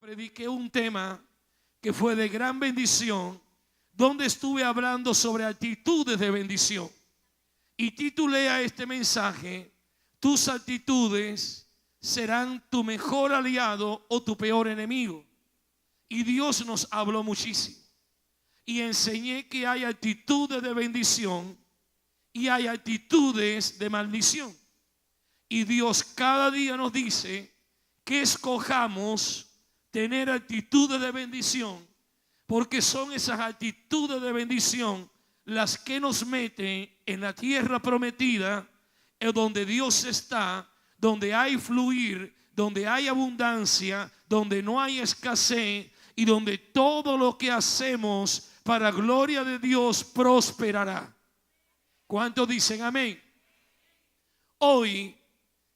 Prediqué un tema que fue de gran bendición, donde estuve hablando sobre actitudes de bendición. Y titulé a este mensaje: tus actitudes serán tu mejor aliado o tu peor enemigo. Y Dios nos habló muchísimo. Y enseñé que hay actitudes de bendición y hay actitudes de maldición. Y Dios cada día nos dice que escojamos tener actitudes de bendición, porque son esas actitudes de bendición las que nos meten en la tierra prometida, donde Dios está, donde hay fluir, donde hay abundancia, donde no hay escasez y donde todo lo que hacemos para gloria de Dios prosperará. ¿Cuántos dicen amén? Hoy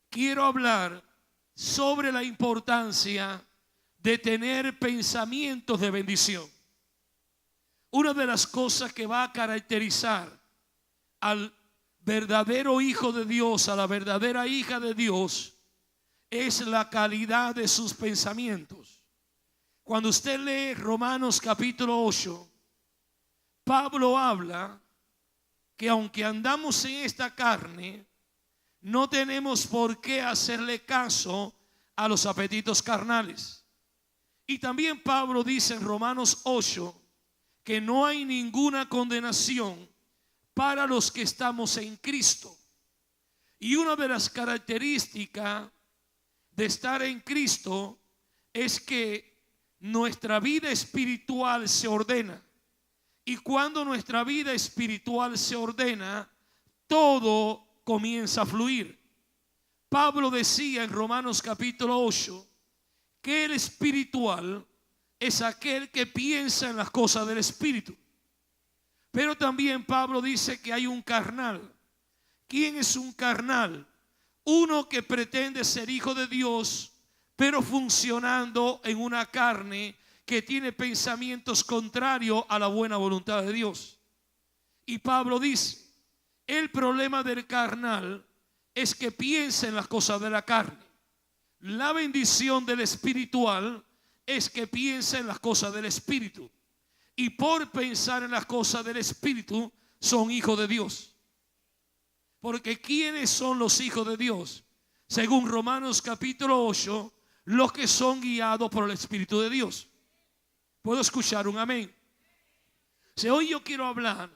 quiero hablar sobre la importancia de tener pensamientos de bendición. Una de las cosas que va a caracterizar al verdadero hijo de Dios, a la verdadera hija de Dios, es la calidad de sus pensamientos. Cuando usted lee Romanos capítulo 8, Pablo habla que aunque andamos en esta carne, no tenemos por qué hacerle caso a los apetitos carnales. Y también Pablo dice en Romanos 8 que no hay ninguna condenación para los que estamos en Cristo. Y una de las características de estar en Cristo es que nuestra vida espiritual se ordena. Y cuando nuestra vida espiritual se ordena, todo comienza a fluir. Pablo decía en Romanos capítulo 8 que el espiritual es aquel que piensa en las cosas del espíritu. Pero también Pablo dice que hay un carnal. ¿Quién es un carnal? Uno que pretende ser hijo de Dios, pero funcionando en una carne que tiene pensamientos contrarios a la buena voluntad de Dios. Y Pablo dice, el problema del carnal es que piensa en las cosas de la carne. La bendición del espiritual es que piensa en las cosas del espíritu. Y por pensar en las cosas del espíritu son hijos de Dios. Porque ¿quiénes son los hijos de Dios? Según Romanos capítulo 8, los que son guiados por el Espíritu de Dios. ¿Puedo escuchar un amén? Si hoy yo quiero hablar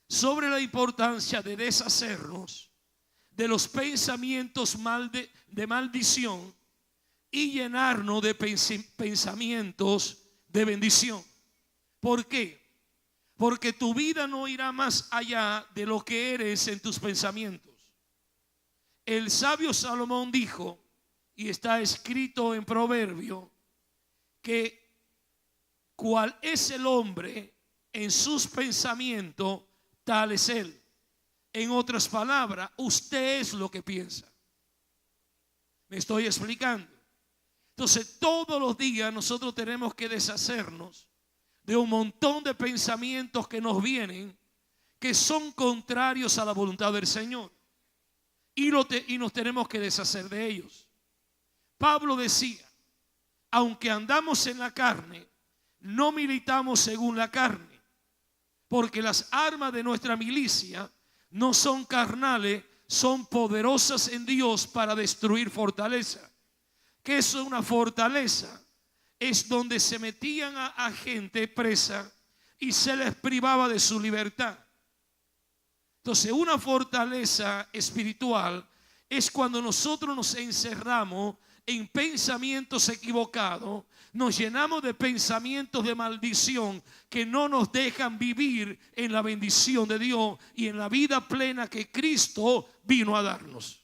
sobre la importancia de deshacernos de los pensamientos de maldición y llenarnos de pensamientos de bendición. ¿Por qué? Porque tu vida no irá más allá de lo que eres en tus pensamientos. El sabio Salomón dijo, y está escrito en Proverbio, que cuál es el hombre en sus pensamientos, tal es él. En otras palabras, usted es lo que piensa. ¿Me estoy explicando? Entonces, todos los días nosotros tenemos que deshacernos de un montón de pensamientos que nos vienen, que son contrarios a la voluntad del Señor. Y nos tenemos que deshacer de ellos. Pablo decía, aunque andamos en la carne, no militamos según la carne, porque las armas de nuestra milicia no son carnales, son poderosas en Dios para destruir fortaleza. ¿Qué es una fortaleza? Es donde se metían a gente presa y se les privaba de su libertad. Entonces, una fortaleza espiritual es cuando nosotros nos encerramos en pensamientos equivocados, nos llenamos de pensamientos de maldición que no nos dejan vivir en la bendición de Dios y en la vida plena que Cristo vino a darnos.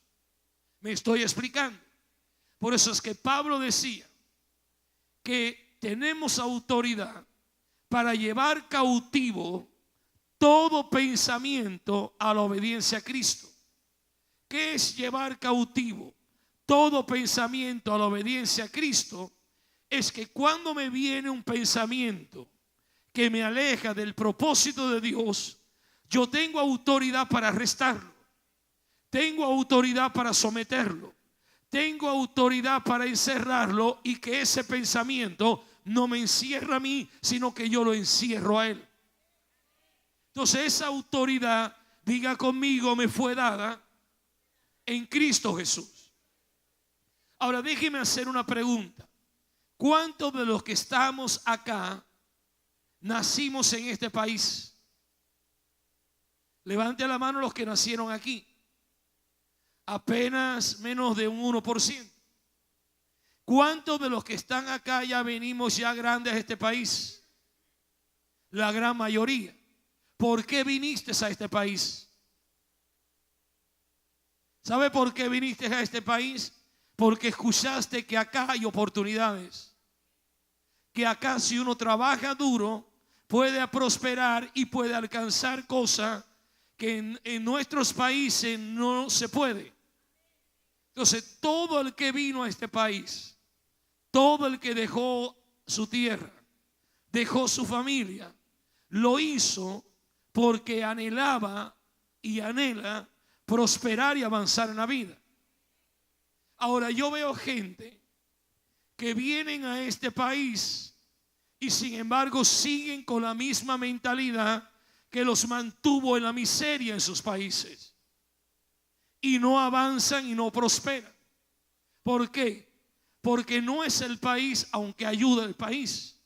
¿Me estoy explicando? Por eso es que Pablo decía que tenemos autoridad para llevar cautivo todo pensamiento a la obediencia a Cristo. ¿Qué es llevar cautivo todo pensamiento a la obediencia a Cristo? Es que cuando me viene un pensamiento que me aleja del propósito de Dios, yo tengo autoridad para arrestarlo, tengo autoridad para someterlo, tengo autoridad para encerrarlo y que ese pensamiento no me encierra a mí, sino que yo lo encierro a él. Entonces esa autoridad, diga conmigo, me fue dada en Cristo Jesús. Ahora déjeme hacer una pregunta. ¿Cuántos de los que estamos acá nacimos en este país? Levante la mano los que nacieron aquí. Apenas menos de un 1%. ¿Cuántos de los que están acá ya venimos ya grandes a este país? La gran mayoría. ¿Por qué viniste a este país? ¿Sabe por qué viniste a este país? Porque escuchaste que acá hay oportunidades. Que acá si uno trabaja duro puede prosperar y puede alcanzar cosas que en nuestros países no se puede. Entonces todo el que vino a este país, todo el que dejó su tierra, dejó su familia, lo hizo porque anhelaba y anhela prosperar y avanzar en la vida. Ahora yo veo gente que vienen a este país y sin embargo siguen con la misma mentalidad que los mantuvo en la miseria en sus países. Y no avanzan y no prosperan. ¿Por qué? Porque no es el país aunque ayuda al país.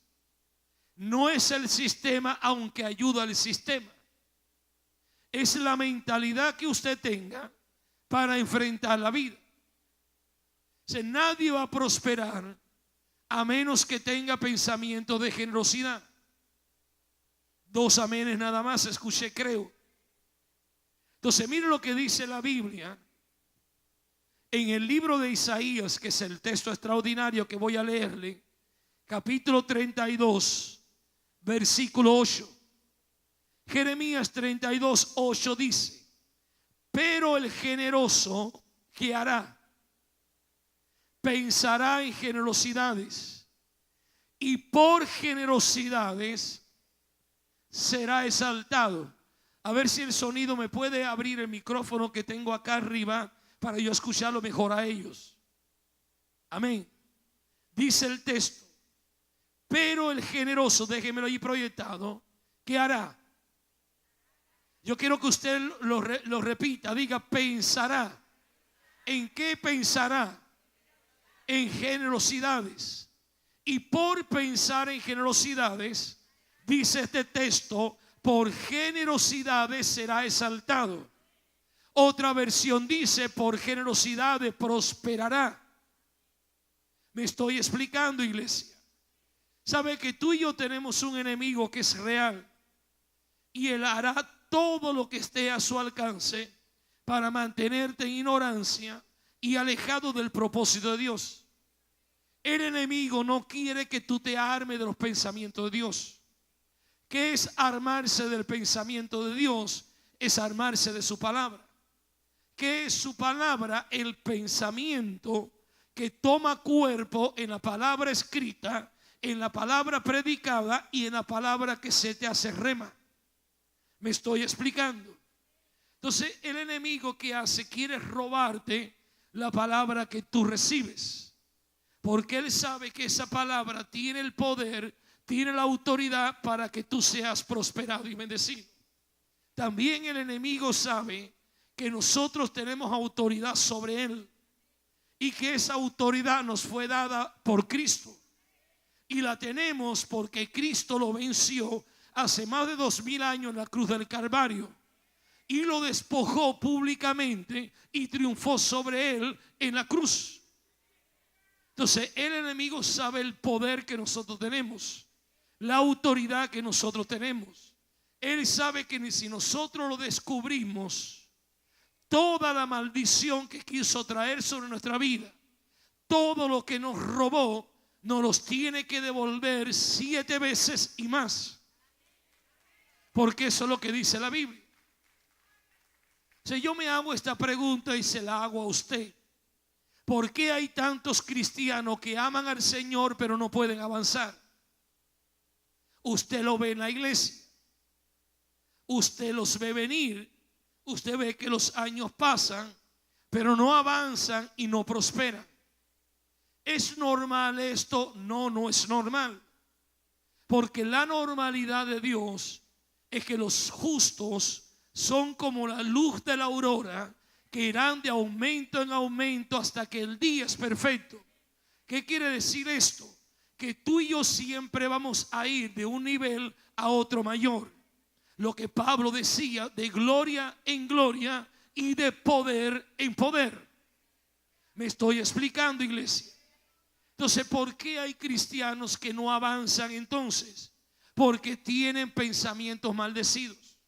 No es el sistema aunque ayuda al sistema. Es la mentalidad que usted tenga para enfrentar la vida. O sea, nadie va a prosperar a menos que tenga pensamiento de generosidad. 2 amenes nada más escuché, creo. Entonces mire lo que dice la Biblia en el libro de Isaías, que es el texto extraordinario que voy a leerle, capítulo 32, versículo 8. Jeremías 32, 8 dice: pero el generoso, ¿qué hará? Pensará en generosidades, y por generosidades será exaltado. A ver si el sonido me puede abrir el micrófono que tengo acá arriba para yo escucharlo mejor a ellos. Amén. Dice el texto: pero el generoso, déjemelo ahí proyectado, ¿qué hará? Yo quiero que usted lo repita, diga pensará. ¿En qué pensará? En generosidades. Y por pensar en generosidades, dice este texto, por generosidades será exaltado. Otra versión dice, por generosidades prosperará. Me estoy explicando, iglesia. Sabe que tú y yo tenemos un enemigo que es real, y él hará todo lo que esté a su alcance para mantenerte en ignorancia y alejado del propósito de Dios. El enemigo no quiere que tú te armes de los pensamientos de Dios. ¿Qué es armarse del pensamiento de Dios? Es armarse de su palabra. ¿Qué es su palabra? El pensamiento que toma cuerpo en la palabra escrita, en la palabra predicada y en la palabra que se te hace rema. ¿Me estoy explicando? Entonces el enemigo, ¿qué hace? Quiere robarte la palabra que tú recibes, porque él sabe que esa palabra tiene el poder, tiene la autoridad para que tú seas prosperado y bendecido. También el enemigo sabe que nosotros tenemos autoridad sobre él y que esa autoridad nos fue dada por Cristo, y la tenemos porque Cristo lo venció hace más de 2000 años en la cruz del Calvario, y lo despojó públicamente y triunfó sobre él en la cruz. Entonces el enemigo sabe el poder que nosotros tenemos, la autoridad que nosotros tenemos. Él sabe que si nosotros lo descubrimos, toda la maldición que quiso traer sobre nuestra vida, todo lo que nos robó, nos los tiene que devolver 7 veces y más. Porque eso es lo que dice la Biblia. Si yo me hago esta pregunta y se la hago a usted: ¿por qué hay tantos cristianos que aman al Señor pero no pueden avanzar? Usted lo ve en la iglesia, usted los ve venir, usted ve que los años pasan, pero no avanzan y no prosperan. ¿Es normal esto? No, no es normal. Porque la normalidad de Dios es que los justos son como la luz de la aurora, que irán de aumento en aumento hasta que el día es perfecto. ¿Qué quiere decir esto? Que tú y yo siempre vamos a ir de un nivel a otro mayor. Lo que Pablo decía, de gloria en gloria y de poder en poder. ¿Me estoy explicando, iglesia? Entonces, ¿por qué hay cristianos que no avanzan entonces? Porque tienen pensamientos maldecidos.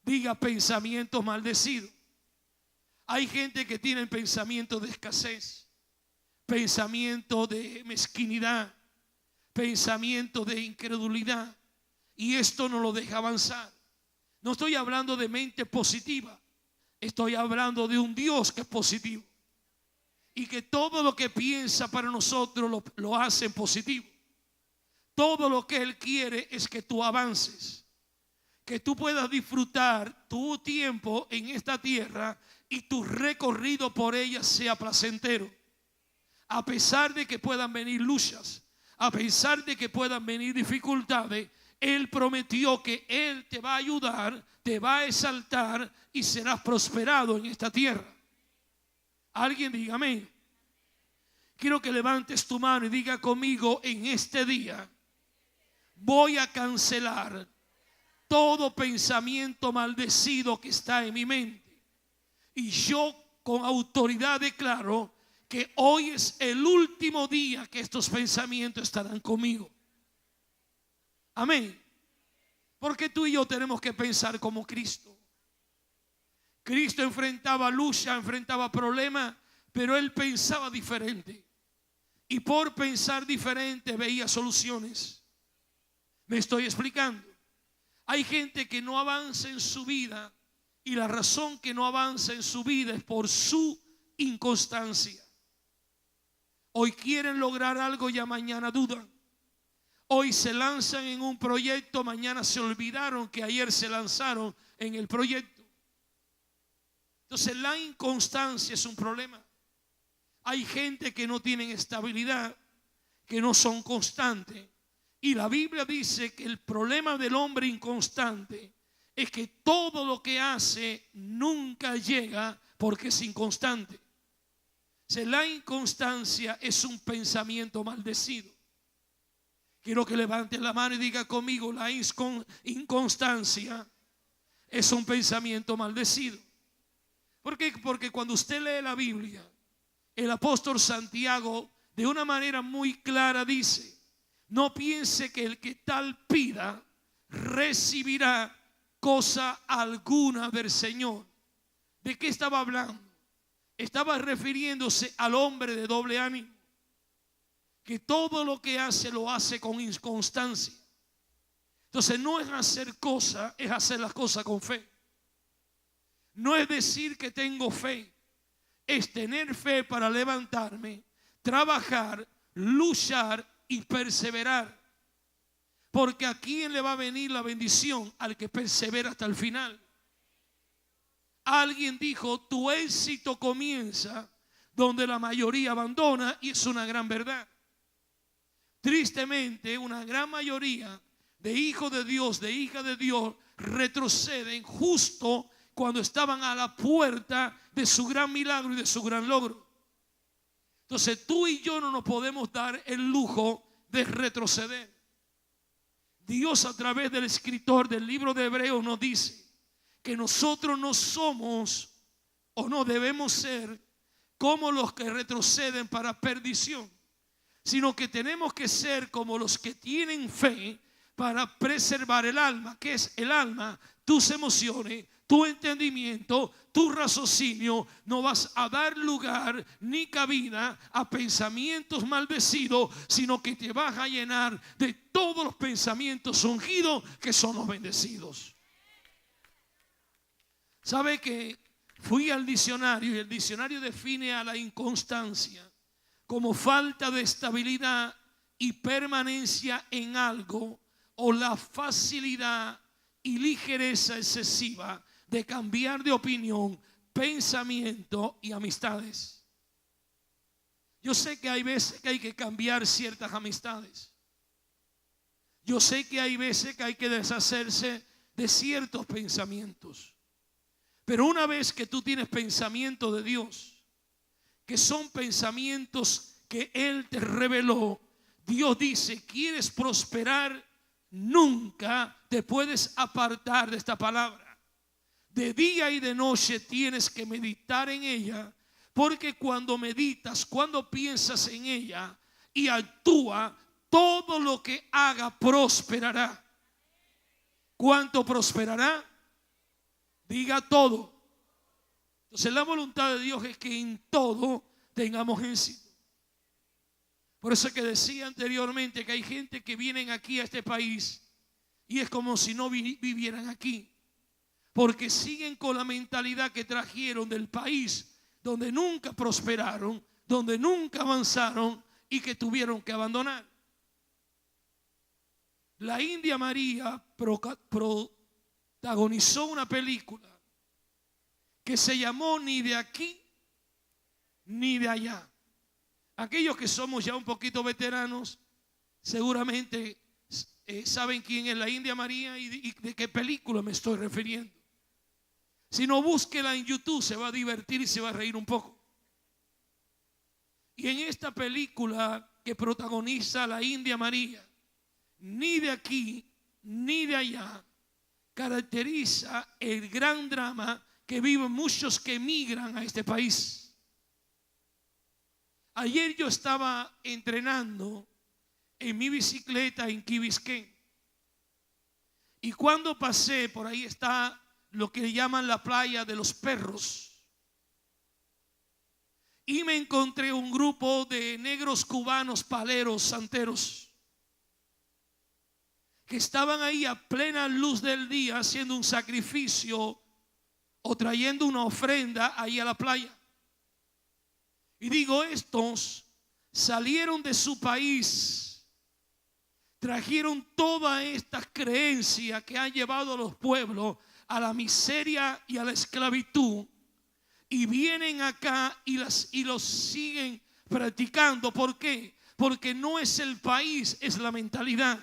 Diga, pensamientos maldecidos. Hay gente que tiene pensamientos de escasez, pensamiento de mezquinidad, pensamiento de incredulidad, y esto no lo deja avanzar. No estoy hablando de mente positiva, estoy hablando de un Dios que es positivo y que todo lo que piensa para nosotros lo hace en positivo. Todo lo que Él quiere es que tú avances, que tú puedas disfrutar tu tiempo en esta tierra y tu recorrido por ella sea placentero. A pesar de que puedan venir luchas, a pesar de que puedan venir dificultades, Él prometió que Él te va a ayudar, te va a exaltar y serás prosperado en esta tierra. Alguien diga amén. Quiero que levantes tu mano y diga conmigo: en este día voy a cancelar todo pensamiento maldecido que está en mi mente. Y yo con autoridad declaro que hoy es el último día que estos pensamientos estarán conmigo. Amén. Porque tú y yo tenemos que pensar como Cristo. Cristo enfrentaba lucha, enfrentaba problemas, pero Él pensaba diferente. Y por pensar diferente veía soluciones. ¿Me estoy explicando? Hay gente que no avanza en su vida, y la razón que no avanza en su vida es por su inconstancia. Hoy quieren lograr algo, ya mañana dudan. Hoy se lanzan en un proyecto, mañana se olvidaron que ayer se lanzaron en el proyecto. Entonces la inconstancia es un problema. Hay gente que no tienen estabilidad, que no son constantes. Y la Biblia dice que el problema del hombre inconstante es que todo lo que hace nunca llega porque es inconstante. La inconstancia es un pensamiento maldecido. Quiero que levante la mano y diga conmigo: la inconstancia es un pensamiento maldecido. ¿Por qué? Porque cuando usted lee la Biblia, el apóstol Santiago de una manera muy clara dice: no piense que el que tal pida recibirá cosa alguna del Señor. ¿De qué estaba hablando? Estaba refiriéndose al hombre de doble ánimo, que todo lo que hace lo hace con inconstancia. Entonces no es hacer cosas, es hacer las cosas con fe. No es decir que tengo fe, es tener fe para levantarme, trabajar, luchar y perseverar. Porque ¿a quién le va a venir la bendición? Al que persevera hasta el final. Alguien dijo: tu éxito comienza donde la mayoría abandona, y es una gran verdad. Tristemente, una gran mayoría de hijos de Dios, de hijas de Dios, retroceden justo cuando estaban a la puerta de su gran milagro y de su gran logro. Entonces tú y yo no nos podemos dar el lujo de retroceder. Dios, a través del escritor del libro de Hebreos, nos dice que nosotros no somos o no debemos ser como los que retroceden para perdición, sino que tenemos que ser como los que tienen fe para preservar el alma. ¿Qué es el alma? Tus emociones, tu entendimiento, tu raciocinio. No vas a dar lugar ni cabida a pensamientos maldecidos, sino que te vas a llenar de todos los pensamientos ungidos, que son los bendecidos. ¿Sabe que fui al diccionario y el diccionario define a la inconstancia como falta de estabilidad y permanencia en algo, o la facilidad y ligereza excesiva de cambiar de opinión, pensamiento y amistades. Yo sé que hay veces que hay que cambiar ciertas amistades. Yo sé que hay veces que hay que deshacerse de ciertos pensamientos. Pero una vez que tú tienes pensamiento de Dios, que son pensamientos que Él te reveló, Dios dice: ¿quieres prosperar? Nunca te puedes apartar de esta palabra. De día y de noche tienes que meditar en ella, porque cuando meditas, cuando piensas en ella y actúa, todo lo que haga prosperará. ¿Cuánto prosperará? Diga todo. Entonces la voluntad de Dios es que en todo tengamos éxito. Por eso que decía anteriormente que hay gente que vienen aquí a este país y es como si no vivieran aquí, porque siguen con la mentalidad que trajeron del país donde nunca prosperaron, donde nunca avanzaron y que tuvieron que abandonar. La India María protagonizó una película que se llamó Ni de aquí ni de allá. Aquellos que somos ya un poquito veteranos seguramente saben quién es la India María y de qué película me estoy refiriendo. Si no, búsquela en YouTube, se va a divertir y se va a reír un poco. Y en esta película que protagoniza la India María, ni de aquí ni de allá, caracteriza el gran drama que viven muchos que emigran a este país. Ayer yo estaba entrenando en mi bicicleta en Key Biscayne, y cuando pasé por ahí está lo que llaman la playa de los perros, y me encontré un grupo de negros cubanos, paleros, santeros, que estaban ahí a plena luz del día haciendo un sacrificio o trayendo una ofrenda ahí a la playa. Y digo, estos salieron de su país, trajeron todas estas creencias que han llevado a los pueblos a la miseria y a la esclavitud, y vienen acá y los siguen practicando. ¿Por qué? Porque no es el país, es la mentalidad.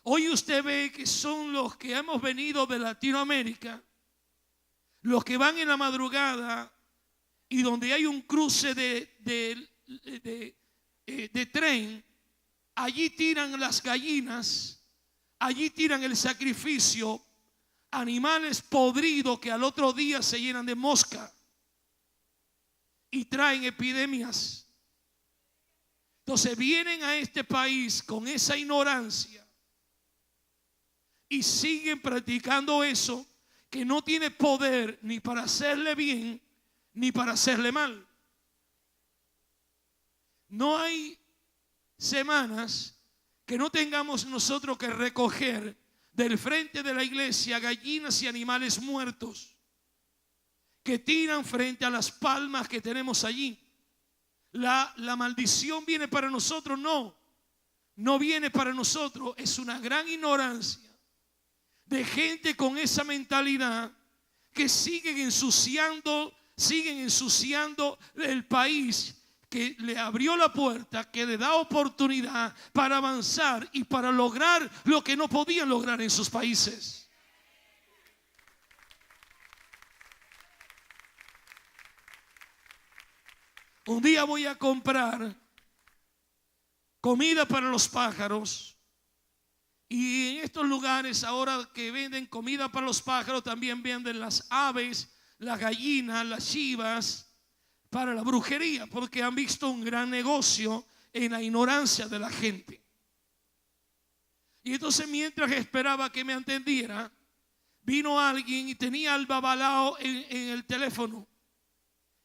Hoy usted ve que son los que hemos venido de Latinoamérica, los que van en la madrugada y donde hay un cruce de tren, allí tiran las gallinas, allí tiran el sacrificio, animales podridos que al otro día se llenan de mosca y traen epidemias. Entonces vienen a este país con esa ignorancia y siguen practicando eso, que no tiene poder ni para hacerle bien ni para hacerle mal. No hay semanas que no tengamos nosotros que recoger del frente de la iglesia gallinas y animales muertos que tiran frente a las palmas que tenemos allí. La maldición viene para nosotros, no viene para nosotros. Es una gran ignorancia de gente con esa mentalidad que siguen ensuciando el país que le abrió la puerta, que le da oportunidad para avanzar y para lograr lo que no podían lograr en sus países. Un día voy a comprar comida para los pájaros. Y en estos lugares ahora que venden comida para los pájaros, también venden las aves, las gallinas, las chivas para la brujería, porque han visto un gran negocio en la ignorancia de la gente. Y entonces, mientras esperaba que me atendiera, vino alguien y tenía el babalao en el teléfono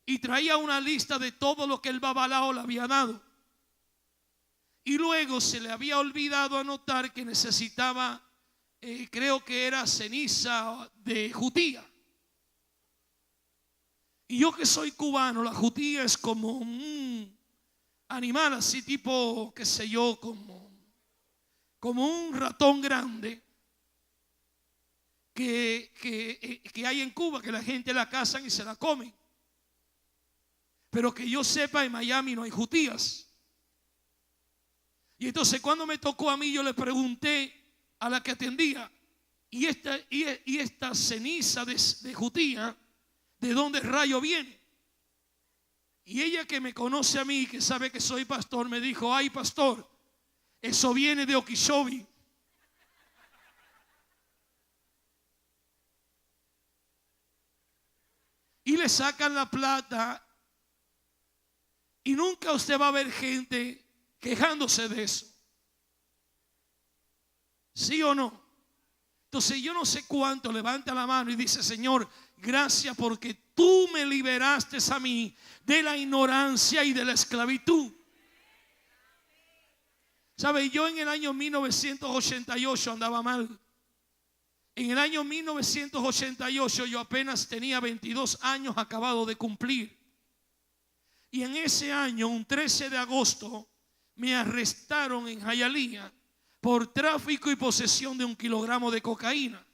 y traía una lista de todo lo que el babalao le había dado. Y luego se le había olvidado anotar que necesitaba, creo que era ceniza de jutía. Y yo que soy cubano, la jutía es como un animal así tipo, qué sé yo, como un ratón grande que hay en Cuba, que la gente la cazan y se la comen. Pero que yo sepa, en Miami no hay jutías. Y entonces cuando me tocó a mí, yo le pregunté a la que atendía, y esta ceniza de jutía, ¿de dónde rayo viene? Y ella, que me conoce a mí, que sabe que soy pastor, me dijo: ay, pastor, eso viene de Okeechobee. Y le sacan la plata, y nunca usted va a ver gente quejándose de eso. ¿Sí o no? Entonces yo no sé cuánto levanta la mano y dice: Señor, gracias porque tú me liberaste a mí de la ignorancia y de la esclavitud. ¿Sabe? Yo en el año 1988 andaba mal. En el año 1988 yo apenas tenía 22 años acabado de cumplir. Y en ese año, un 13 de agosto, me arrestaron en Hialeah por tráfico y posesión de 1 kilogramo de cocaína.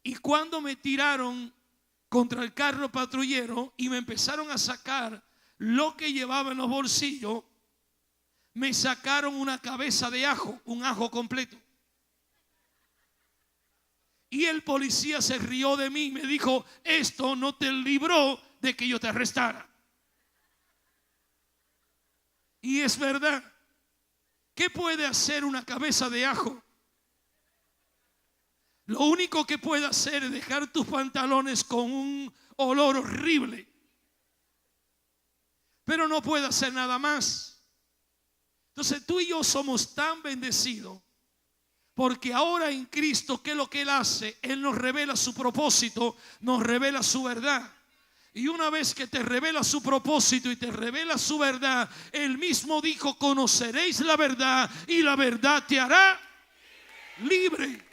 Y cuando me tiraron contra el carro patrullero y me empezaron a sacar lo que llevaba en los bolsillos, me sacaron una cabeza de ajo, un ajo completo. Y el policía se rió de mí y me dijo: esto no te libró de que yo te arrestara. Y es verdad. ¿Qué puede hacer una cabeza de ajo? Lo único que puede hacer es dejar tus pantalones con un olor horrible. Pero no puede hacer nada más. Entonces tú y yo somos tan bendecidos, porque ahora en Cristo, ¿qué es lo que Él hace? Él nos revela su propósito, nos revela su verdad. Y una vez que te revela su propósito y te revela su verdad, Él mismo dijo: conoceréis la verdad y la verdad te hará libre.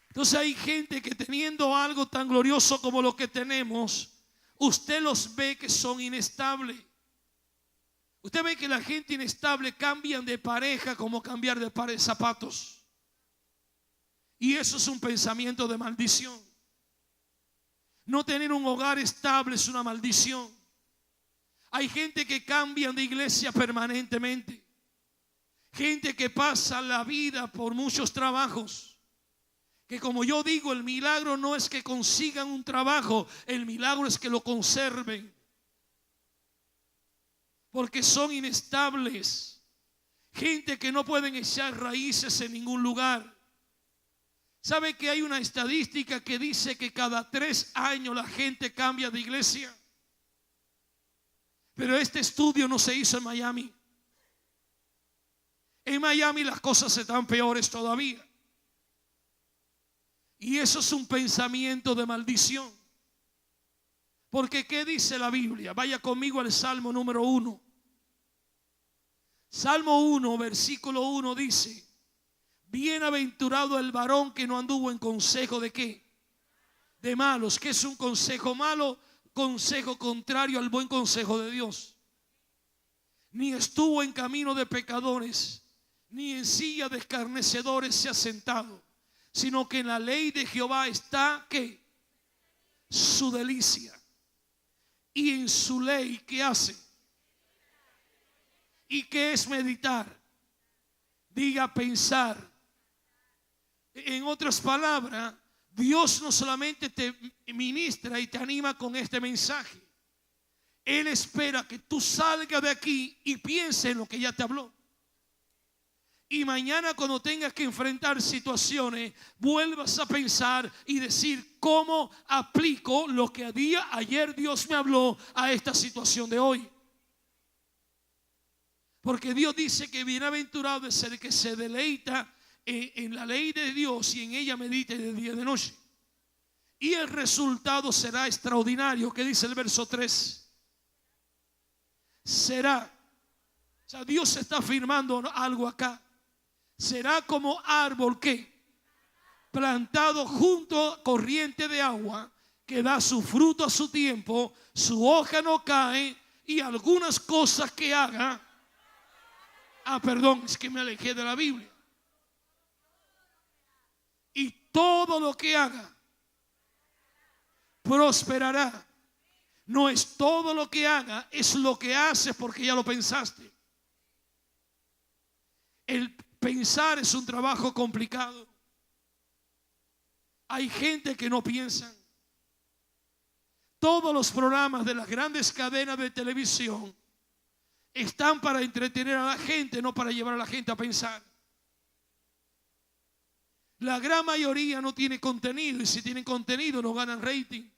Entonces hay gente que, teniendo algo tan glorioso como lo que tenemos, usted los ve que son inestables. Usted ve que la gente inestable cambian de pareja como cambiar de par de zapatos. Y eso es un pensamiento de maldición. No tener un hogar estable es una maldición. Hay gente que cambian de iglesia permanentemente. Gente que pasa la vida por muchos trabajos. Que, como yo digo, el milagro no es que consigan un trabajo, el milagro es que lo conserven. Porque son inestables. Gente que no pueden echar raíces en ningún lugar. ¿Sabe que hay una estadística que dice que cada 3 años la gente cambia de iglesia? Pero este estudio no se hizo en Miami. En Miami las cosas están peores todavía. Y eso es un pensamiento de maldición. Porque ¿qué dice la Biblia? Vaya conmigo al Salmo número 1. Salmo 1, versículo 1 dice: bienaventurado el varón que no anduvo en consejo de ¿qué? De malos. ¿Qué es un consejo malo? Consejo contrario al buen consejo de Dios. Ni estuvo en camino de pecadores, ni en silla de escarnecedores se ha sentado, sino que en la ley de Jehová está ¿qué? Su delicia. Y en su ley, ¿qué hace? ¿Y qué es meditar? Diga pensar. En otras palabras, Dios no solamente te ministra y te anima con este mensaje. Él espera que tú salgas de aquí y pienses en lo que ya te habló. Y mañana, cuando tengas que enfrentar situaciones, vuelvas a pensar y decir: ¿cómo aplico lo que ayer Dios me habló a esta situación de hoy? Porque Dios dice que bienaventurado es el que se deleita en la ley de Dios y en ella medite de día y de noche. Y el resultado será extraordinario. ¿Qué dice el verso 3? Será. O sea, Dios está afirmando algo acá. Será como árbol que plantado junto a corriente de agua, que da su fruto a su tiempo, su hoja no cae, y algunas cosas que haga Perdón, es que me alejé de la Biblia. Y todo lo que haga prosperará. No es todo lo que haga, es lo que haces porque ya lo pensaste. El pensar es un trabajo complicado. Hay gente que no piensa. Todos los programas de las grandes cadenas de televisión están para entretener a la gente, no para llevar a la gente a pensar. La gran mayoría no tiene contenido, y si tienen contenido no ganan rating.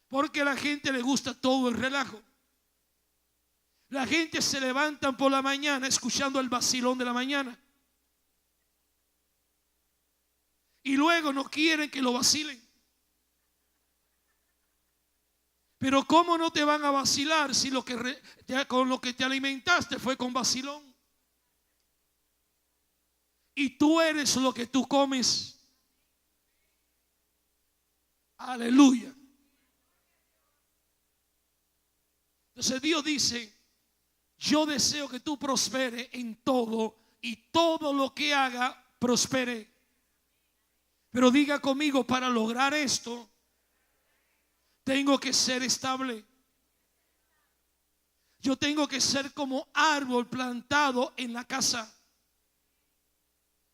Porque a la gente le gusta todo el relajo. La gente se levanta por la mañana escuchando el vacilón de la mañana. Y luego no quieren que lo vacilen. Pero ¿cómo no te van a vacilar si con lo que te alimentaste fue con vacilón? Y tú eres lo que tú comes. Aleluya. Entonces Dios dice, yo deseo que tú prosperes en todo y todo lo que haga prospere. Pero diga conmigo, para lograr esto, tengo que ser estable. Yo tengo que ser como árbol plantado en la casa.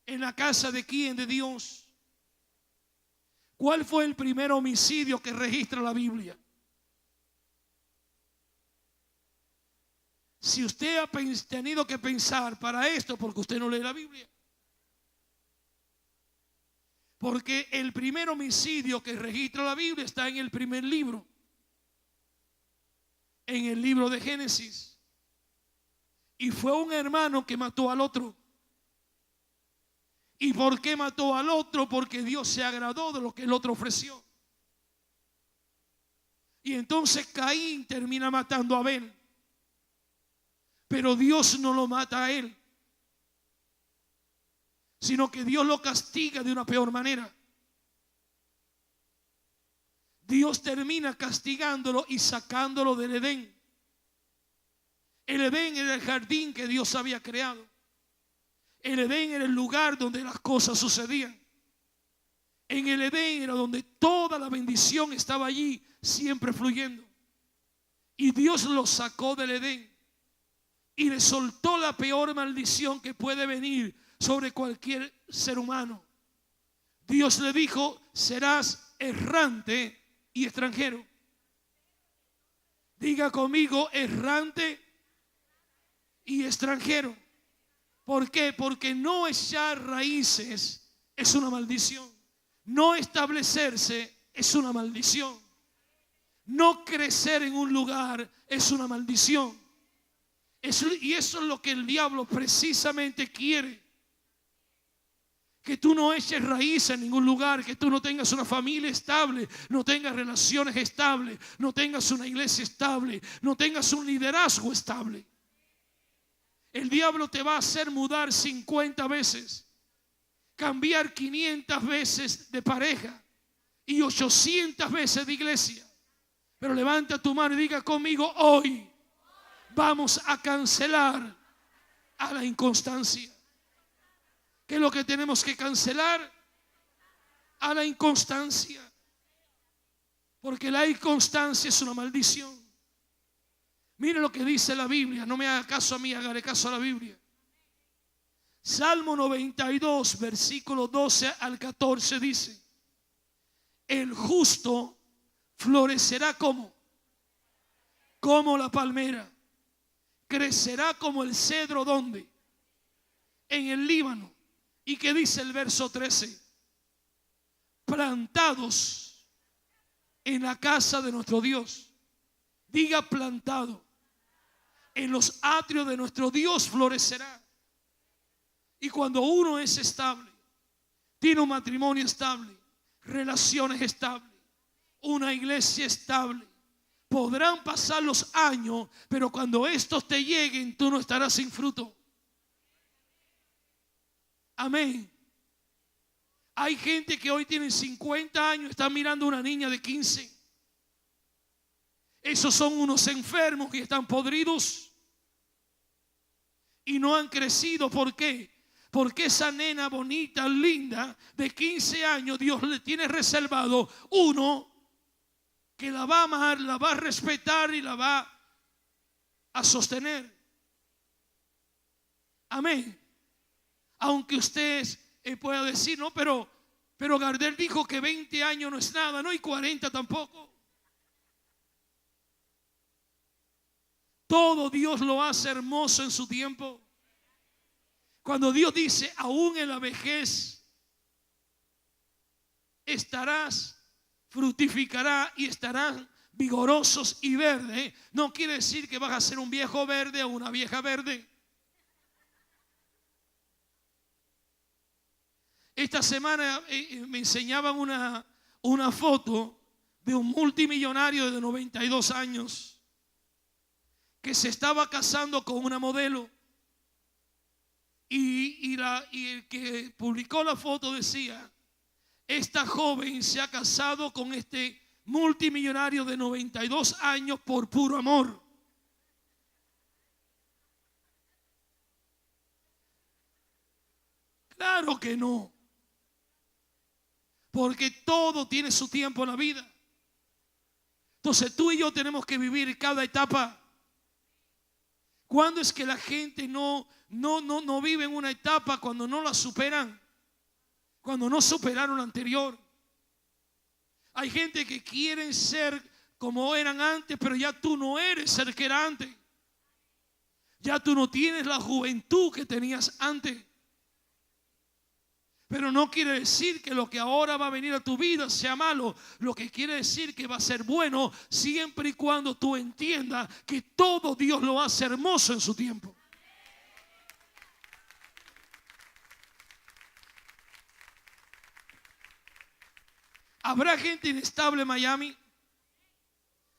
¿En la casa de quién? De Dios. ¿Cuál fue el primer homicidio que registra la Biblia? Si usted ha tenido que pensar para esto, porque usted no lee la Biblia. Porque el primer homicidio que registra la Biblia está en el primer libro. En el libro de Génesis. Y fue un hermano que mató al otro. ¿Y por qué mató al otro? Porque Dios se agradó de lo que el otro ofreció. Y entonces Caín termina matando a Abel. Pero Dios no lo mata a él, sino que Dios lo castiga de una peor manera. Dios termina castigándolo y sacándolo del Edén. El Edén era el jardín que Dios había creado. El Edén era el lugar donde las cosas sucedían. En el Edén era donde toda la bendición estaba allí, siempre fluyendo. Y Dios lo sacó del Edén y le soltó la peor maldición que puede venir sobre cualquier ser humano. Dios le dijo, serás errante y extranjero. Diga conmigo, errante y extranjero. ¿Por qué? Porque no echar raíces es una maldición. No establecerse es una maldición. No crecer en un lugar es una maldición. Y eso es lo que el diablo precisamente quiere. Que tú no eches raíz en ningún lugar, que tú no tengas una familia estable, no tengas relaciones estables, no tengas una iglesia estable, no tengas un liderazgo estable. El diablo te va a hacer mudar 50 veces, cambiar 500 veces de pareja y 800 veces de iglesia. Pero levanta tu mano y diga conmigo, hoy vamos a cancelar a la inconstancia. ¿Qué es lo que tenemos que cancelar? A la inconstancia. Porque la inconstancia es una maldición. Mire lo que dice la Biblia. No me haga caso a mí, hágale caso a la Biblia. Salmo 92, versículo 12 al 14 dice: el justo florecerá como la palmera. Crecerá como el cedro, ¿dónde? En el Líbano. ¿Y qué dice el verso 13? Plantados en la casa de nuestro Dios. Diga plantado. En los atrios de nuestro Dios florecerá. Y cuando uno es estable, tiene un matrimonio estable, relaciones estables, una iglesia estable, podrán pasar los años, pero cuando estos te lleguen, tú no estarás sin fruto. Amén. Hay gente que hoy tiene 50 años, están mirando a una niña de 15. Esos son unos enfermos que están podridos. y no han crecido. ¿Por qué? Porque esa nena bonita, linda, de 15 años, Dios le tiene reservado uno que la va a amar, la va a respetar y la va a sostener. Amén. Aunque usted pueda decir, no, pero Gardel dijo que 20 años no es nada, no, y 40 tampoco. Todo Dios lo hace hermoso en su tiempo. Cuando Dios dice, aún en la vejez estarás, fructificará y estarán vigorosos y verdes, no quiere decir que vas a ser un viejo verde o una vieja verde. Esta semana me enseñaban una foto de un multimillonario de 92 años que se estaba casando con una modelo. Y el que publicó la foto decía, esta joven se ha casado con este multimillonario de 92 años por puro amor. Claro que no. Porque todo tiene su tiempo en la vida. Entonces tú y yo tenemos que vivir cada etapa. ¿Cuándo es que la gente no vive en una etapa? Cuando no la superan, cuando no superaron la anterior. Hay gente que quieren ser como eran antes, pero ya tú no eres el que era antes. Ya tú no tienes la juventud que tenías antes. Pero no quiere decir que lo que ahora va a venir a tu vida sea malo. Lo que quiere decir que va a ser bueno siempre y cuando tú entiendas que todo Dios lo hace hermoso en su tiempo. ¿Habrá gente inestable en Miami?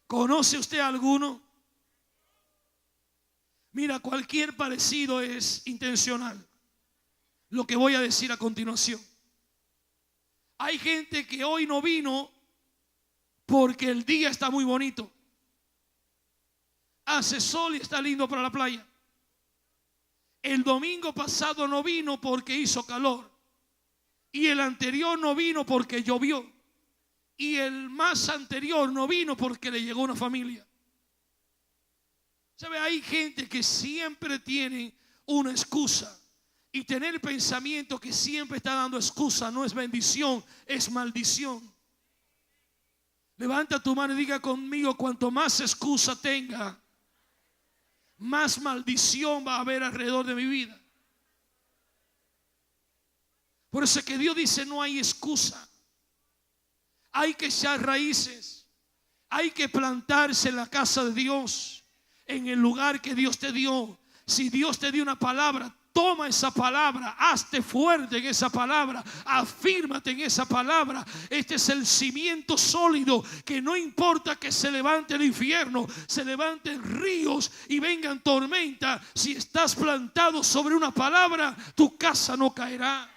¿Conoce usted a alguno? Mira, cualquier parecido es intencional. Lo que voy a decir a continuación. Hay gente que hoy no vino porque el día está muy bonito. Hace sol y está lindo para la playa. El domingo pasado no vino porque hizo calor. Y el anterior no vino porque llovió. Y el más anterior no vino porque le llegó una familia. ¿Sabe? Hay gente que siempre tiene una excusa. Y tener pensamiento que siempre está dando excusa no es bendición, es maldición. Levanta tu mano y diga conmigo, cuanto más excusa tenga, más maldición va a haber alrededor de mi vida. Por eso es que Dios dice, no hay excusa. Hay que echar raíces. Hay que plantarse en la casa de Dios, en el lugar que Dios te dio. Si Dios te dio una palabra, toma esa palabra, hazte fuerte en esa palabra, afírmate en esa palabra. Este es el cimiento sólido que no importa que se levante el infierno, se levanten ríos y vengan tormentas. Si estás plantado sobre una palabra, tu casa no caerá.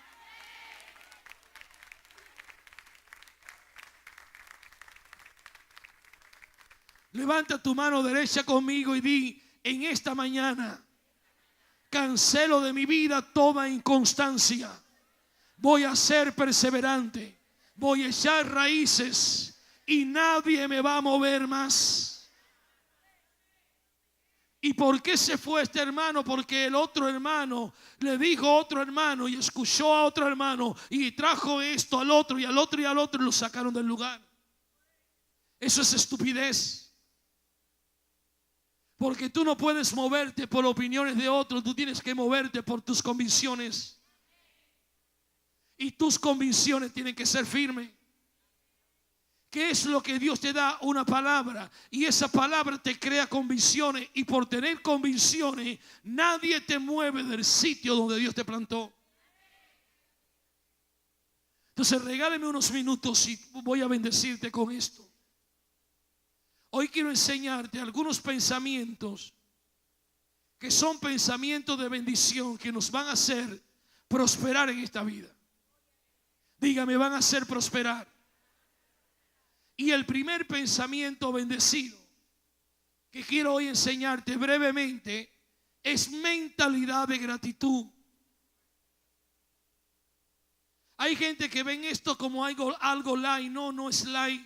Levanta tu mano derecha conmigo y di, en esta mañana cancelo de mi vida toda inconstancia. Voy a ser perseverante. Voy a echar raíces y nadie me va a mover más. ¿Y por qué se fue este hermano? Porque el otro hermano le dijo a otro hermano y escuchó a otro hermano y trajo esto al otro y al otro y al otro y lo sacaron del lugar. Eso es estupidez. Porque tú no puedes moverte por opiniones de otros, tú tienes que moverte por tus convicciones. Y tus convicciones tienen que ser firmes. ¿Qué es lo que Dios te da? Una palabra. Y esa palabra te crea convicciones. Y por tener convicciones, nadie te mueve del sitio donde Dios te plantó. Entonces regáleme unos minutos y voy a bendecirte con esto. Hoy quiero enseñarte algunos pensamientos que son pensamientos de bendición que nos van a hacer prosperar en esta vida. Dígame, van a hacer prosperar. Y el primer pensamiento bendecido que quiero hoy enseñarte brevemente es mentalidad de gratitud. Hay gente que ven esto como algo light. No, no es light.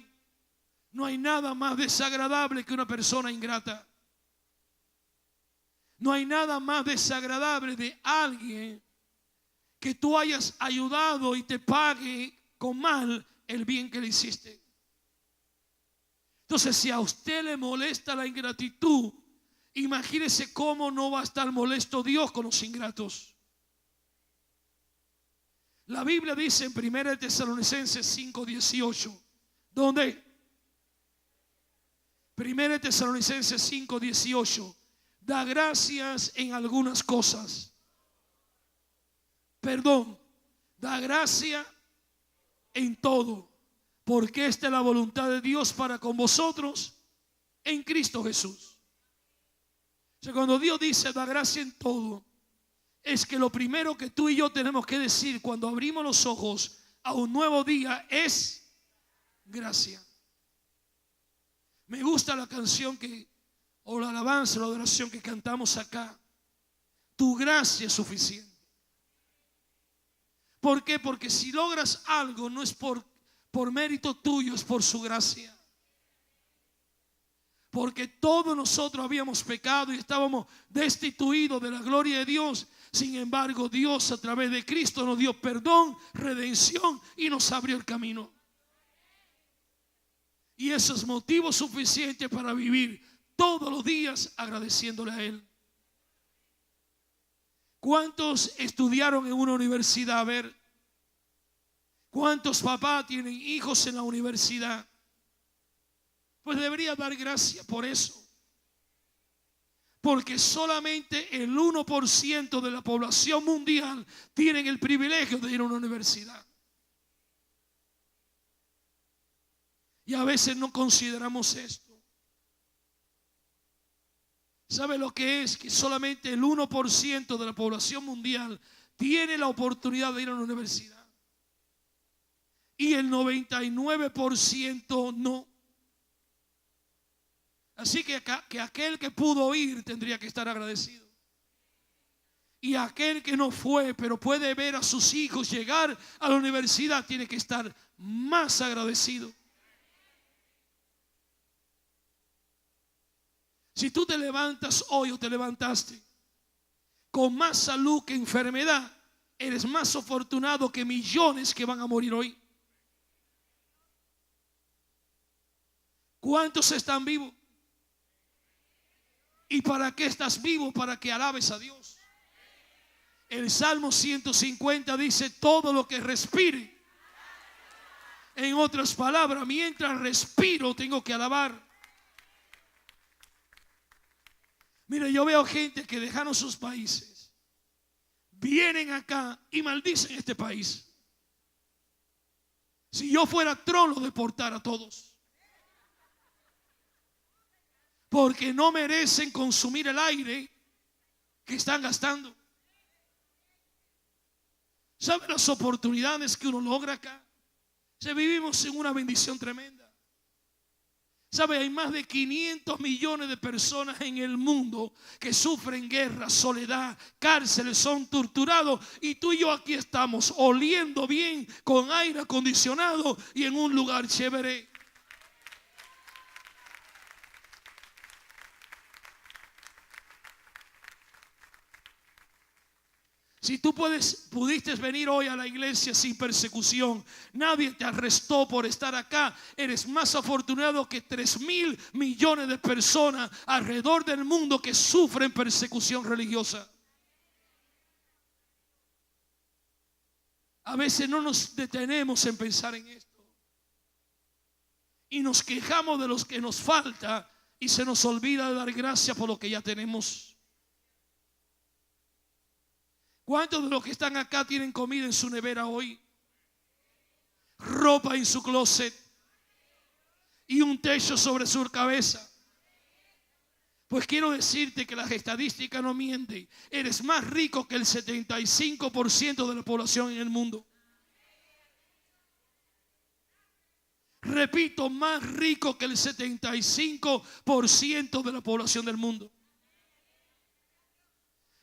No hay nada más desagradable que una persona ingrata. No hay nada más desagradable de alguien que tú hayas ayudado y te pague con mal el bien que le hiciste. Entonces, si a usted le molesta la ingratitud, imagínese cómo no va a estar molesto Dios con los ingratos. La Biblia dice en 1 Tesalonicenses 5:18, ¿dónde? 1 Tesalonicenses 5:18, da gracias en algunas cosas. Perdón, da gracia en todo, porque esta es la voluntad de Dios para con vosotros en Cristo Jesús. O sea, cuando Dios dice da gracia en todo, es que lo primero que tú y yo tenemos que decir cuando abrimos los ojos a un nuevo día es gracia. Me gusta la canción o la alabanza, la adoración que cantamos acá. Tu gracia es suficiente. ¿Por qué? Porque si logras algo no es por mérito tuyo, es por su gracia. Porque todos nosotros habíamos pecado y estábamos destituidos de la gloria de Dios. Sin embargo, Dios a través de Cristo nos dio perdón, redención y nos abrió el camino. Y eso es motivo suficiente para vivir todos los días agradeciéndole a Él. ¿Cuántos estudiaron en una universidad? A ver, ¿cuántos papás tienen hijos en la universidad? Pues debería dar gracias por eso. Porque solamente el 1% de la población mundial tienen el privilegio de ir a una universidad. Y a veces no consideramos esto. ¿Sabe lo que es? Que solamente el 1% de la población mundial tiene la oportunidad de ir a una universidad. Y el 99% no. Así que aquel que pudo ir tendría que estar agradecido. Y aquel que no fue, pero puede ver a sus hijos llegar a la universidad, tiene que estar más agradecido. Si tú te levantas hoy o te levantaste con más salud que enfermedad, eres más afortunado que millones que van a morir hoy. ¿Cuántos están vivos? ¿Y para qué estás vivo? Para que alabes a Dios. El Salmo 150 dice: todo lo que respire. En otras palabras, mientras respiro tengo que alabar. Mira, yo veo gente que dejaron sus países, vienen acá y maldicen este país. Si yo fuera Trump, lo deportara a todos. Porque no merecen consumir el aire que están gastando. ¿Saben las oportunidades que uno logra acá? Vivimos en una bendición tremenda. ¿Sabe? Hay más de 500 millones de personas en el mundo que sufren guerra, soledad, cárceles, son torturados. Y tú y yo aquí estamos oliendo bien, con aire acondicionado y en un lugar chévere. Si tú pudiste venir hoy a la iglesia sin persecución, nadie te arrestó por estar acá, eres más afortunado que 3.000 millones de personas alrededor del mundo que sufren persecución religiosa. A veces no nos detenemos en pensar en esto y nos quejamos de lo que nos falta y se nos olvida de dar gracias por lo que ya tenemos. ¿Cuántos de los que están acá tienen comida en su nevera hoy? Ropa en su closet y un techo sobre su cabeza. Pues quiero decirte que las estadísticas no mienten. Eres más rico que el 75% de la población en el mundo. Repito, más rico que el 75% de la población del mundo.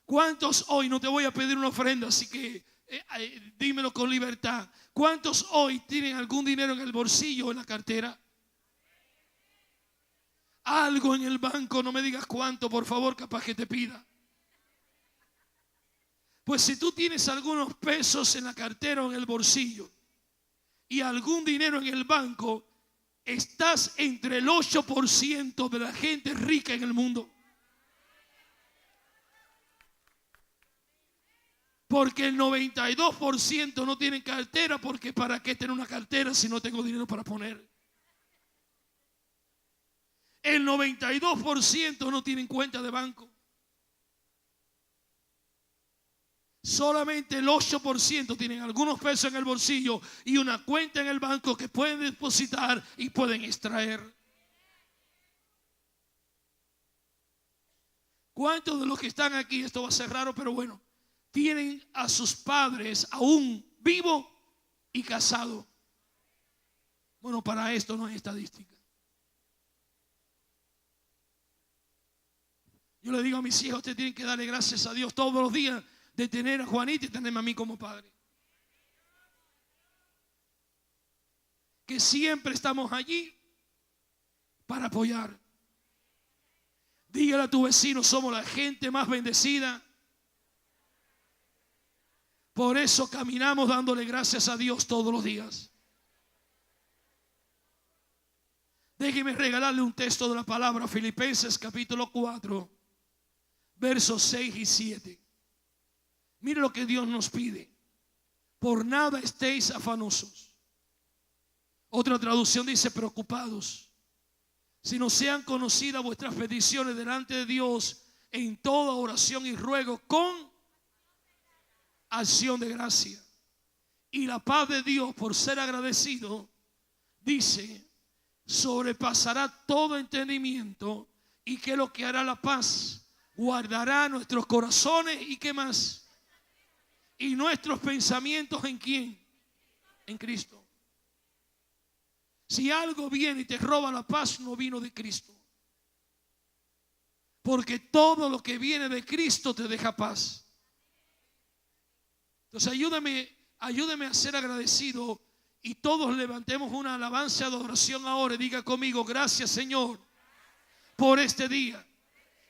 ¿Cuántos hoy, no te voy a pedir una ofrenda, así que dímelo con libertad? ¿Cuántos hoy tienen algún dinero en el bolsillo o en la cartera? Algo en el banco, no me digas cuánto, por favor, capaz que te pida. Pues si tú tienes algunos pesos en la cartera o en el bolsillo y algún dinero en el banco, estás entre el 8% de la gente rica en el mundo. Porque el 92% no tienen cartera, porque ¿para qué tener una cartera si no tengo dinero para poner? El 92% no tienen cuenta de banco. Solamente el 8% tienen algunos pesos en el bolsillo y una cuenta en el banco que pueden depositar y pueden extraer. ¿Cuántos de los que están aquí, esto va a ser raro, pero bueno, tienen a sus padres aún vivo y casado? Bueno, para esto no hay estadística. Yo le digo a mis hijos, ustedes tienen que darle gracias a Dios todos los días de tener a Juanita y tenerme a mí como padre. Que siempre estamos allí para apoyar. Dígale a tu vecino, somos la gente más bendecida. Por eso caminamos dándole gracias a Dios todos los días. Déjeme regalarle un texto de la palabra, Filipenses capítulo 4, versos 6 y 7. Mire lo que Dios nos pide. Por nada estéis afanosos. Otra traducción dice preocupados, sino sean conocidas vuestras peticiones delante de Dios en toda oración y ruego con acción de gracia. Y la paz de Dios, por ser agradecido, dice, sobrepasará todo entendimiento. ¿Y qué es lo que hará la paz? Guardará nuestros corazones y qué más. Y nuestros pensamientos ¿en quién? En Cristo. Si algo viene y te roba la paz, no vino de Cristo. Porque todo lo que viene de Cristo te deja paz. Entonces ayúdame a ser agradecido y todos levantemos una alabanza de adoración ahora y diga conmigo, gracias Señor por este día.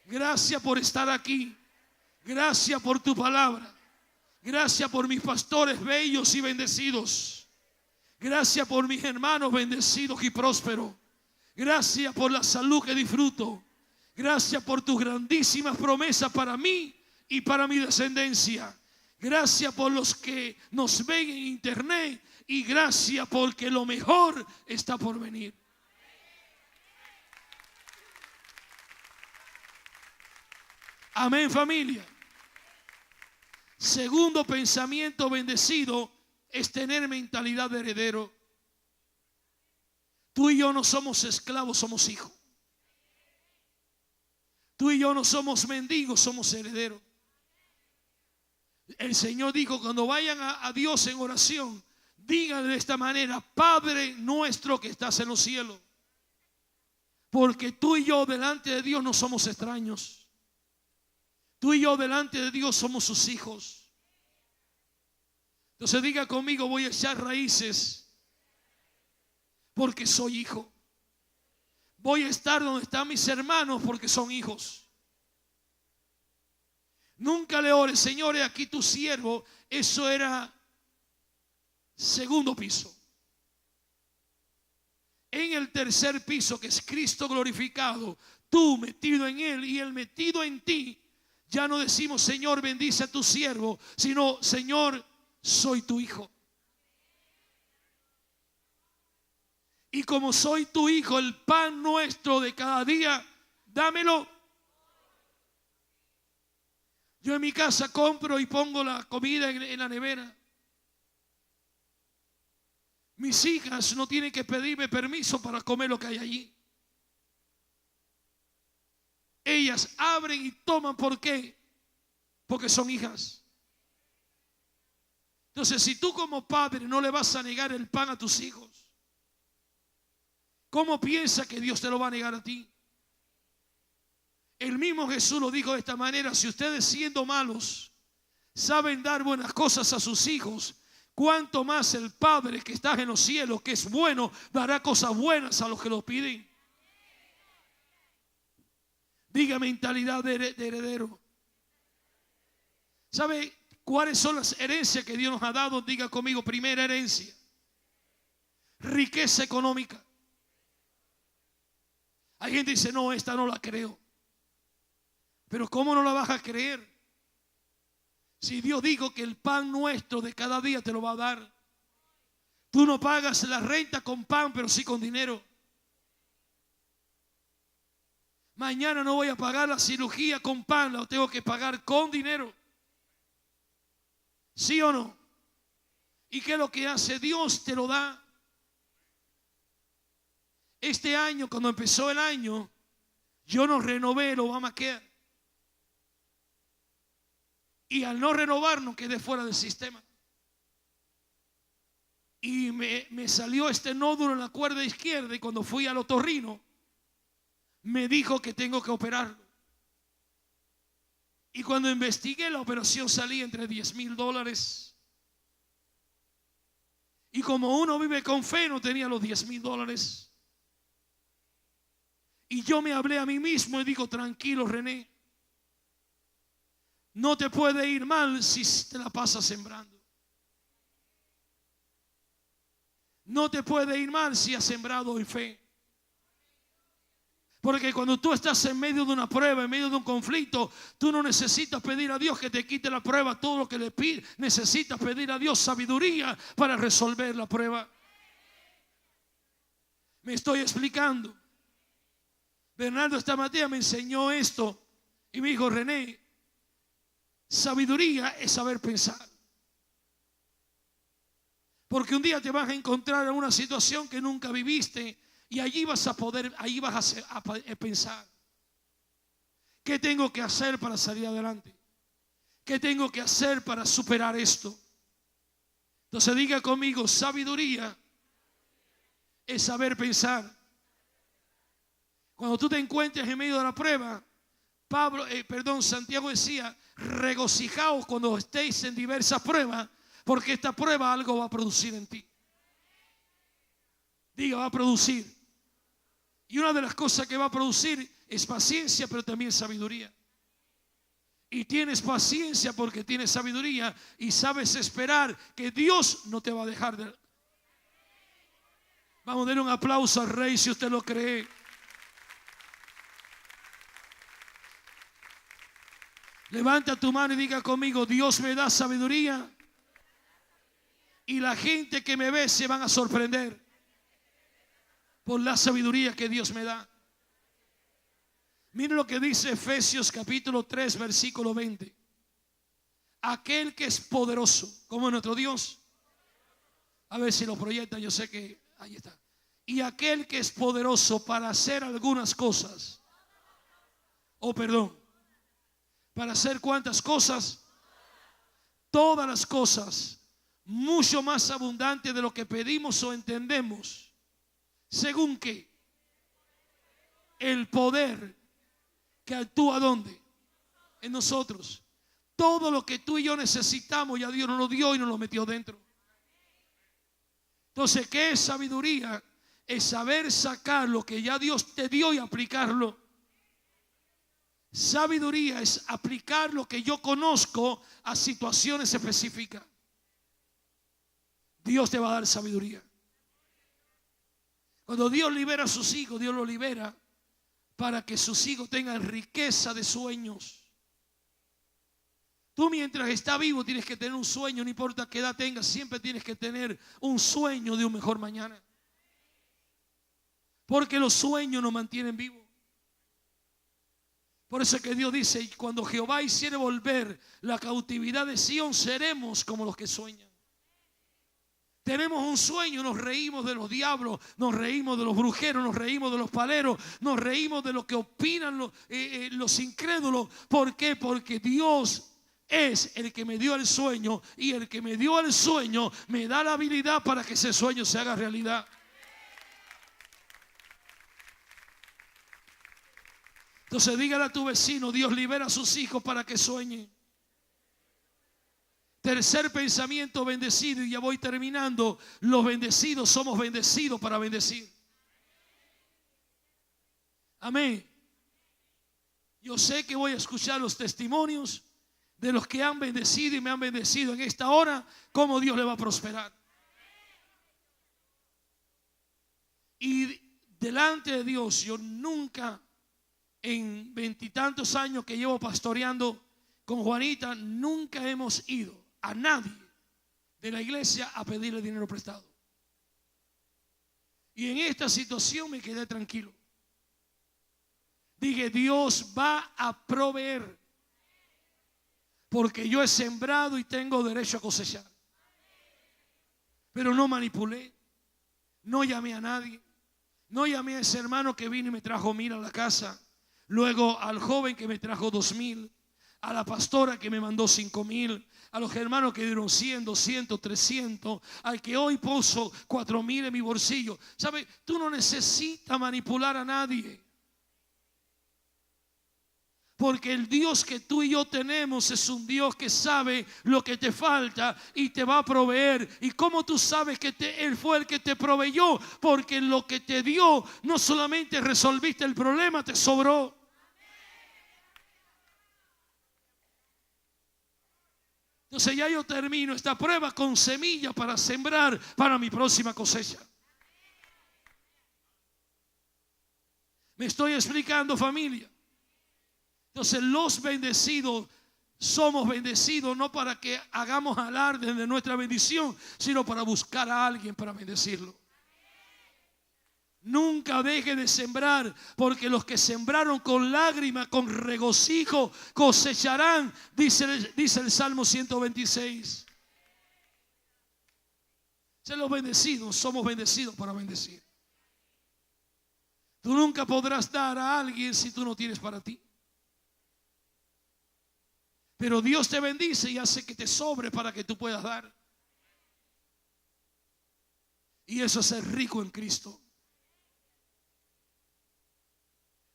Gracias por estar aquí. Gracias por tu palabra. Gracias por mis pastores bellos y bendecidos. Gracias por mis hermanos bendecidos y prósperos. Gracias por la salud que disfruto. Gracias por tus grandísimas promesas para mí y para mi descendencia. Gracias por los que nos ven en internet y gracias porque lo mejor está por venir. Amén, familia. Segundo pensamiento bendecido es tener mentalidad de heredero. Tú y yo no somos esclavos, somos hijos. Tú y yo no somos mendigos, somos herederos. El Señor dijo, cuando vayan a Dios en oración, digan de esta manera, Padre nuestro que estás en los cielos. Porque tú y yo delante de Dios no somos extraños. Tú y yo delante de Dios somos sus hijos. Entonces diga conmigo, voy a echar raíces porque soy hijo. Voy a estar donde están mis hermanos porque son hijos. Nunca le ores, Señor, he aquí tu siervo. Eso era segundo piso. En el tercer piso, que es Cristo glorificado, tú metido en Él y Él metido en ti, ya no decimos, Señor, bendice a tu siervo, sino, Señor, soy tu hijo. Y como soy tu hijo, el pan nuestro de cada día, dámelo. Yo en mi casa compro y pongo la comida en la nevera. Mis hijas no tienen que pedirme permiso para comer lo que hay allí. Ellas abren y toman, ¿por qué? Porque son hijas. Entonces, si tú como padre no le vas a negar el pan a tus hijos, ¿cómo piensa que Dios te lo va a negar a ti? El mismo Jesús lo dijo de esta manera: si ustedes, siendo malos, saben dar buenas cosas a sus hijos, cuánto más el Padre que está en los cielos, que es bueno, dará cosas buenas a los que lo piden. Diga: mentalidad de heredero. ¿Sabe cuáles son las herencias que Dios nos ha dado? Diga conmigo: primera herencia, riqueza económica. Hay gente que dice: no, esta no la creo. Pero ¿cómo no la vas a creer? Si Dios dijo que el pan nuestro de cada día te lo va a dar. Tú no pagas la renta con pan, pero sí con dinero. Mañana no voy a pagar la cirugía con pan, la tengo que pagar con dinero. ¿Sí o no? ¿Y qué es lo que hace? Dios te lo da. Este año, cuando empezó el año, yo no renové el Obamacare. Y al no renovarnos quedé fuera del sistema. Y me salió este nódulo en la cuerda izquierda. Y cuando fui al otorrino, me dijo que tengo que operarlo. Y cuando investigué, la operación salía entre $10,000. Y como uno vive con fe, no tenía los $10,000. Y yo me hablé a mí mismo y digo: tranquilo, René, no te puede ir mal si te la pasas sembrando. No te puede ir mal si has sembrado en fe. Porque cuando tú estás en medio de una prueba, en medio de un conflicto, tú no necesitas pedir a Dios que te quite la prueba. Todo lo que le pides, necesitas pedir a Dios sabiduría para resolver la prueba. Me estoy explicando. Bernardo esta mañana me enseñó esto y me dijo: René, sabiduría es saber pensar. Porque un día te vas a encontrar en una situación que nunca viviste y allí vas a pensar: ¿qué tengo que hacer para salir adelante? ¿Qué tengo que hacer para superar esto? Entonces diga conmigo: sabiduría es saber pensar. Cuando tú te encuentres en medio de la prueba, Santiago decía: regocijaos cuando estéis en diversas pruebas, porque esta prueba algo va a producir en ti. Diga: va a producir. Y una de las cosas que va a producir es paciencia, pero también sabiduría. Y tienes paciencia porque tienes sabiduría y sabes esperar que Dios no te va a dejar de... Vamos a darle un aplauso al Rey si usted lo cree. Levanta tu mano y diga conmigo: Dios me da sabiduría y la gente que me ve se van a sorprender por la sabiduría que Dios me da. Miren lo que dice Efesios capítulo 3 versículo 20. Aquel que es poderoso, como nuestro Dios. A ver si lo proyectan, yo sé que ahí está. Y aquel que es poderoso para hacer algunas cosas. ¿Para hacer cuántas cosas? Todas las cosas, mucho más abundante de lo que pedimos o entendemos. ¿Según qué? El poder que actúa ¿dónde? En nosotros. Todo lo que tú y yo necesitamos ya Dios nos lo dio y nos lo metió dentro. Entonces, ¿qué es sabiduría? Es saber sacar lo que ya Dios te dio y aplicarlo. Sabiduría es aplicar lo que yo conozco a situaciones específicas. Dios te va a dar sabiduría. Cuando Dios libera a sus hijos, Dios los libera para que sus hijos tengan riqueza de sueños. Tú mientras estás vivo tienes que tener un sueño, no importa qué edad tengas, siempre tienes que tener un sueño de un mejor mañana. Porque los sueños nos mantienen vivos. Por eso es que Dios dice: cuando Jehová hiciere volver la cautividad de Sión, seremos como los que sueñan. Tenemos un sueño, nos reímos de los diablos, nos reímos de los brujeros, nos reímos de los paleros, nos reímos de lo que opinan los incrédulos. ¿Por qué? Porque Dios es el que me dio el sueño, y el que me dio el sueño me da la habilidad para que ese sueño se haga realidad. Entonces dígale a tu vecino: Dios libera a sus hijos para que sueñen. Tercer pensamiento bendecido, y ya voy terminando. Los bendecidos somos bendecidos para bendecir. Amén. Yo sé que voy a escuchar los testimonios de los que han bendecido y me han bendecido en esta hora, cómo Dios le va a prosperar. Y delante de Dios, yo nunca, en 20 y tantos años que llevo pastoreando con Juanita, nunca hemos ido a nadie de la iglesia a pedirle dinero prestado. Y en esta situación me quedé tranquilo. Dije: Dios va a proveer, porque yo he sembrado y tengo derecho a cosechar. Pero no manipulé, no llamé a nadie, no llamé a ese hermano que vino y me trajo 1,000 a la casa, luego al joven que me trajo 2,000, a la pastora que me mandó 5,000, a los hermanos que dieron 100, 200, 300, al que hoy puso 4,000 en mi bolsillo. ¿Sabe? Tú no necesitas manipular a nadie, porque el Dios que tú y yo tenemos es un Dios que sabe lo que te falta y te va a proveer. ¿Y cómo tú sabes que Él fue el que te proveyó? Porque lo que te dio, no solamente resolviste el problema, te sobró. Entonces ya yo termino esta prueba con semilla para sembrar para mi próxima cosecha. ¿Me estoy explicando, familia? Entonces los bendecidos somos bendecidos no para que hagamos alarde de nuestra bendición, sino para buscar a alguien para bendecirlo. Nunca deje de sembrar, porque los que sembraron con lágrimas, con regocijo, cosecharán, dice el Salmo 126. Los bendecidos somos bendecidos para bendecir. Tú nunca podrás dar a alguien si tú no tienes para ti. Pero Dios te bendice y hace que te sobre para que tú puedas dar. Y eso es ser rico en Cristo.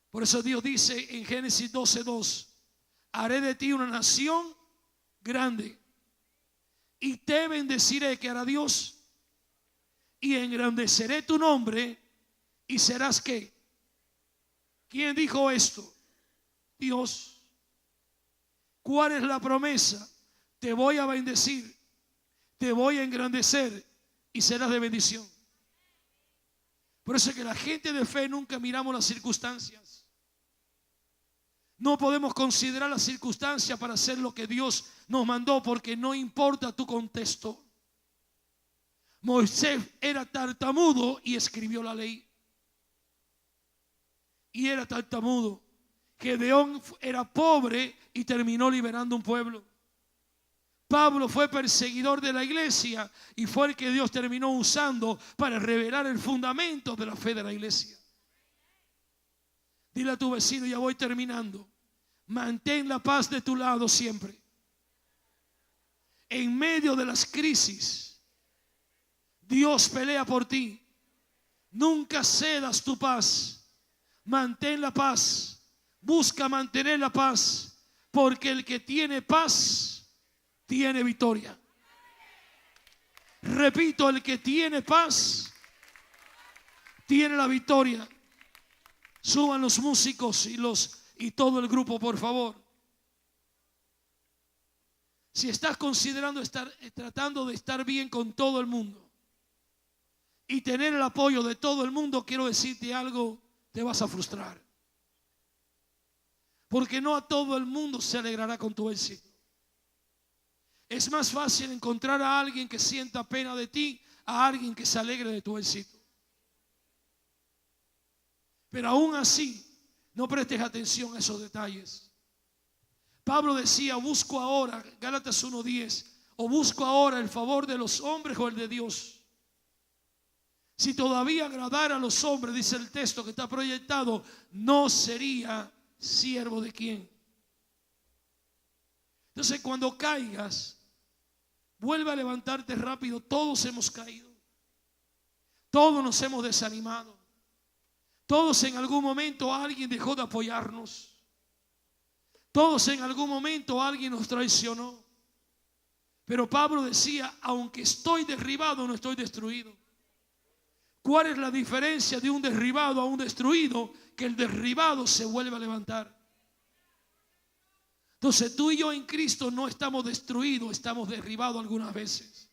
Por eso Dios dice en Génesis 12:2: haré de ti una nación grande y te bendeciré, que hará Dios, y engrandeceré tu nombre y serás ¿qué? ¿Quién dijo esto? Dios. ¿Cuál es la promesa? Te voy a bendecir, te voy a engrandecer y serás de bendición. Por eso es que la gente de fe nunca miramos las circunstancias. No podemos considerar las circunstancias para hacer lo que Dios nos mandó, porque no importa tu contexto. Moisés era tartamudo y escribió la ley. Y era tartamudo. Gedeón era pobre y terminó liberando un pueblo. Pablo fue perseguidor de la iglesia y fue el que Dios terminó usando para revelar el fundamento de la fe de la iglesia. Dile a tu vecino: ya voy terminando. Mantén la paz de tu lado siempre. En medio de las crisis, Dios pelea por ti. Nunca cedas tu paz. Mantén la paz. Busca mantener la paz, porque el que tiene paz tiene victoria. Repito, el que tiene paz tiene la victoria. Suban los músicos y todo el grupo, por favor. Si estás considerando tratando de estar bien con todo el mundo y tener el apoyo de todo el mundo, quiero decirte algo: te vas a frustrar. Porque no a todo el mundo se alegrará con tu éxito. Es más fácil encontrar a alguien que sienta pena de ti a alguien que se alegre de tu éxito. Pero aún así, no prestes atención a esos detalles. Pablo decía: busco ahora, Gálatas 1:10, o busco ahora el favor de los hombres o el de Dios. Si todavía agradara a los hombres, dice el texto que está proyectado, no sería siervo de quién. Entonces, cuando caigas, vuelve a levantarte rápido. Todos hemos caído, todos nos hemos desanimado, Todos en algún momento alguien dejó de apoyarnos. Todos en algún momento alguien nos traicionó. Pero Pablo decía, aunque estoy derribado, no estoy destruido. ¿Cuál es la diferencia de un derribado a un destruido? Que el derribado se vuelve a levantar. Entonces tú y yo en Cristo no estamos destruidos, estamos derribados algunas veces.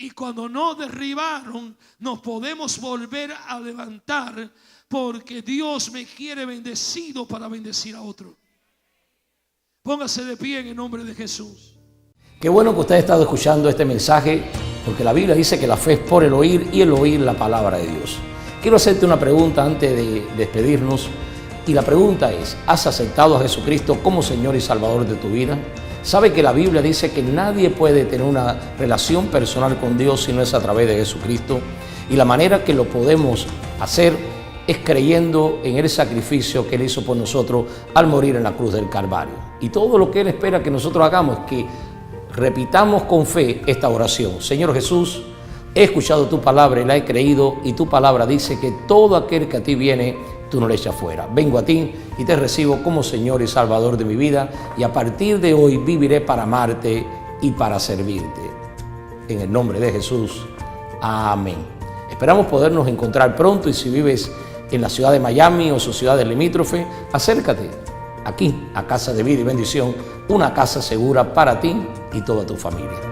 Y cuando nos derribaron, nos podemos volver a levantar, porque Dios me quiere bendecido para bendecir a otro. Póngase de pie en el nombre de Jesús. Qué bueno que usted ha estado escuchando este mensaje, porque la Biblia dice que la fe es por el oír y el oír la palabra de Dios. Quiero hacerte una pregunta antes de despedirnos, y la pregunta es: ¿has aceptado a Jesucristo como Señor y Salvador de tu vida? ¿Sabe que la Biblia dice que nadie puede tener una relación personal con Dios si no es a través de Jesucristo? Y la manera que lo podemos hacer es creyendo en el sacrificio que Él hizo por nosotros al morir en la cruz del Calvario. Y todo lo que Él espera que nosotros hagamos es que repitamos con fe esta oración: Señor Jesús, he escuchado tu palabra y la he creído, y tu palabra dice que todo aquel que a ti viene, tú no le echas fuera. Vengo a ti y te recibo como Señor y Salvador de mi vida, y a partir de hoy viviré para amarte y para servirte. En el nombre de Jesús, amén. Esperamos podernos encontrar pronto, y si vives en la ciudad de Miami o sus ciudades limítrofes, acércate aquí a Casa de Vida y Bendición, una casa segura para ti y toda tu familia.